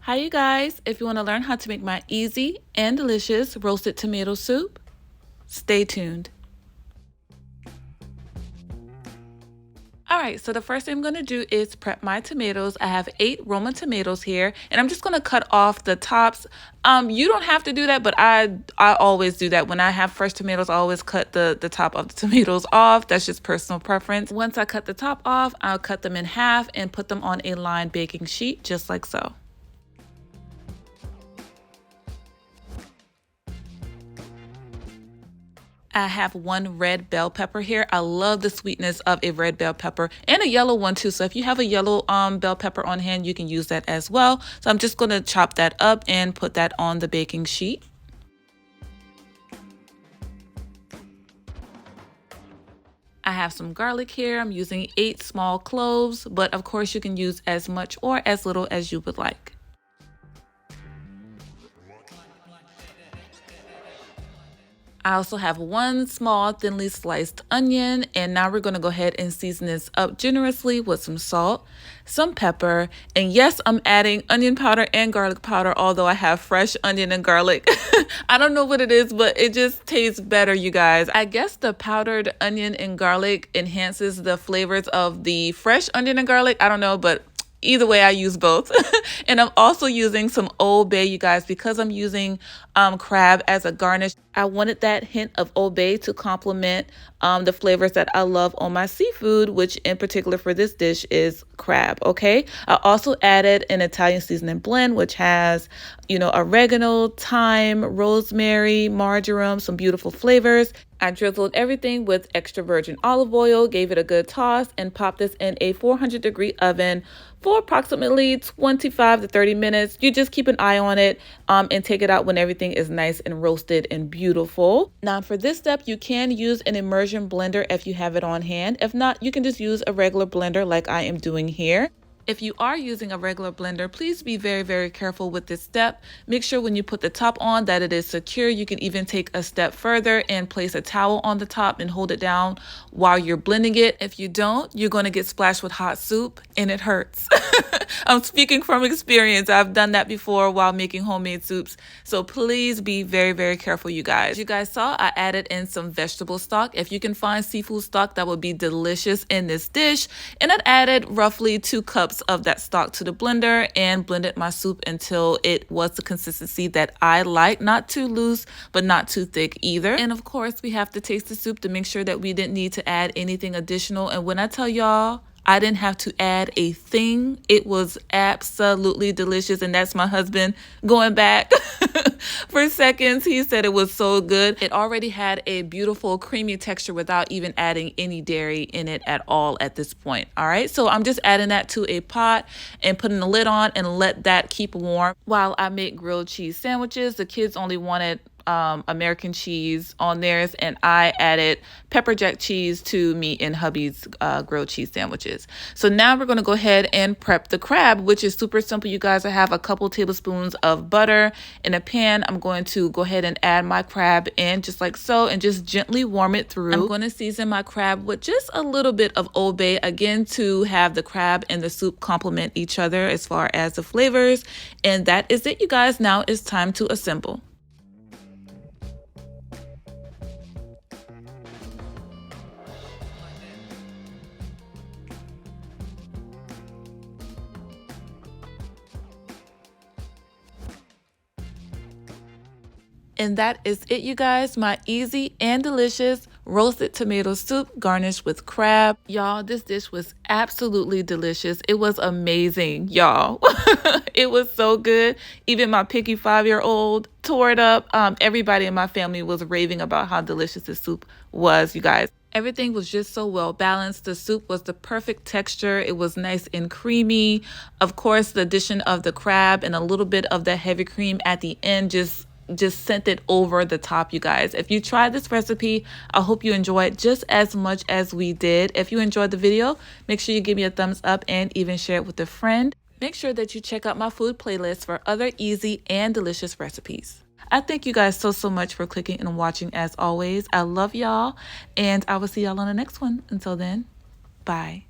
Hi you guys, if you want to learn how to make my easy and delicious roasted tomato soup, stay tuned. Alright, so the first thing I'm going to do is prep my tomatoes. I have 8 Roma tomatoes here, and I'm just going to cut off the tops. You don't have to do that, but I always do that. When I have fresh tomatoes, I always cut the top of the tomatoes off. That's just personal preference. Once I cut the top off, I'll cut them in half and put them on a lined baking sheet, just like so. I have 1 red bell pepper here. I love the sweetness of a red bell pepper and a yellow one too. So if you have a yellow bell pepper on hand, you can use that as well. So I'm just going to chop that up and put that on the baking sheet. I have some garlic here. I'm using 8 small cloves, but of course you can use as much or as little as you would like. I also have 1 small thinly sliced onion, and now we're going to go ahead and season this up generously with some salt, some pepper, and yes, I'm adding onion powder and garlic powder, although I have fresh onion and garlic. I don't know what it is, but it just tastes better, you guys. I guess the powdered onion and garlic enhances the flavors of the fresh onion and garlic. I don't know, but either way, I use both. And I'm also using some Old Bay, you guys, because I'm using crab as a garnish. I wanted that hint of Old Bay to complement the flavors that I love on my seafood, which in particular for this dish is crab, okay? I also added an Italian seasoning blend, which has, oregano, thyme, rosemary, marjoram, some beautiful flavors. I drizzled everything with extra virgin olive oil, gave it a good toss, and popped this in a 400-degree oven for approximately 25 to 30 minutes. You just keep an eye on it and take it out when everything is nice and roasted and beautiful. Now for this step, you can use an immersion blender if you have it on hand. If not, you can just use a regular blender like I am doing here. If you are using a regular blender, please be very, very careful with this step. Make sure when you put the top on that it is secure. You can even take a step further and place a towel on the top and hold it down while you're blending it. If you don't, you're going to get splashed with hot soup and it hurts. I'm speaking from experience. I've done that before while making homemade soups. So please be very, very careful, you guys. As you guys saw, I added in some vegetable stock. If you can find seafood stock, that would be delicious in this dish. And I added roughly 2 cups of that stock to the blender and blended my soup until it was the consistency that I like. Not too loose, but not too thick either. And of course, we have to taste the soup to make sure that we didn't need to add anything additional. And when I tell y'all, I didn't have to add a thing. It was absolutely delicious. And that's my husband going back for seconds. He said it was so good. It already had a beautiful creamy texture without even adding any dairy in it at all at this point. All right. So I'm just adding that to a pot and putting the lid on and let that keep warm while I make grilled cheese sandwiches. The kids only wanted American cheese on theirs, and I added pepper jack cheese to me and hubby's grilled cheese sandwiches. So now we're going to go ahead and prep the crab, which is super simple, you guys. I have a couple tablespoons of butter in a pan. I'm going to go ahead and add my crab in just like so and just gently warm it through. I'm going to season my crab with just a little bit of Old Bay, again, to have the crab and the soup complement each other as far as the flavors. And that is it, you guys. Now it's time to assemble. And that is it, you guys. My easy and delicious roasted tomato soup garnished with crab. Y'all, this dish was absolutely delicious. It was amazing, y'all. It was so good. Even my picky 5-year-old tore it up. Everybody in my family was raving about how delicious this soup was, you guys. Everything was just so well balanced. The soup was the perfect texture. It was nice and creamy. Of course, the addition of the crab and a little bit of the heavy cream at the end just sent it over the top, you guys. If you tried this recipe, I hope you enjoy it just as much as we did. If you enjoyed the video, make sure you give me a thumbs up and even share it with a friend. Make sure that you check out my food playlist for other easy and delicious recipes. I thank you guys so much for clicking and watching as always. I love y'all, and I will see y'all on the next one. Until then, bye.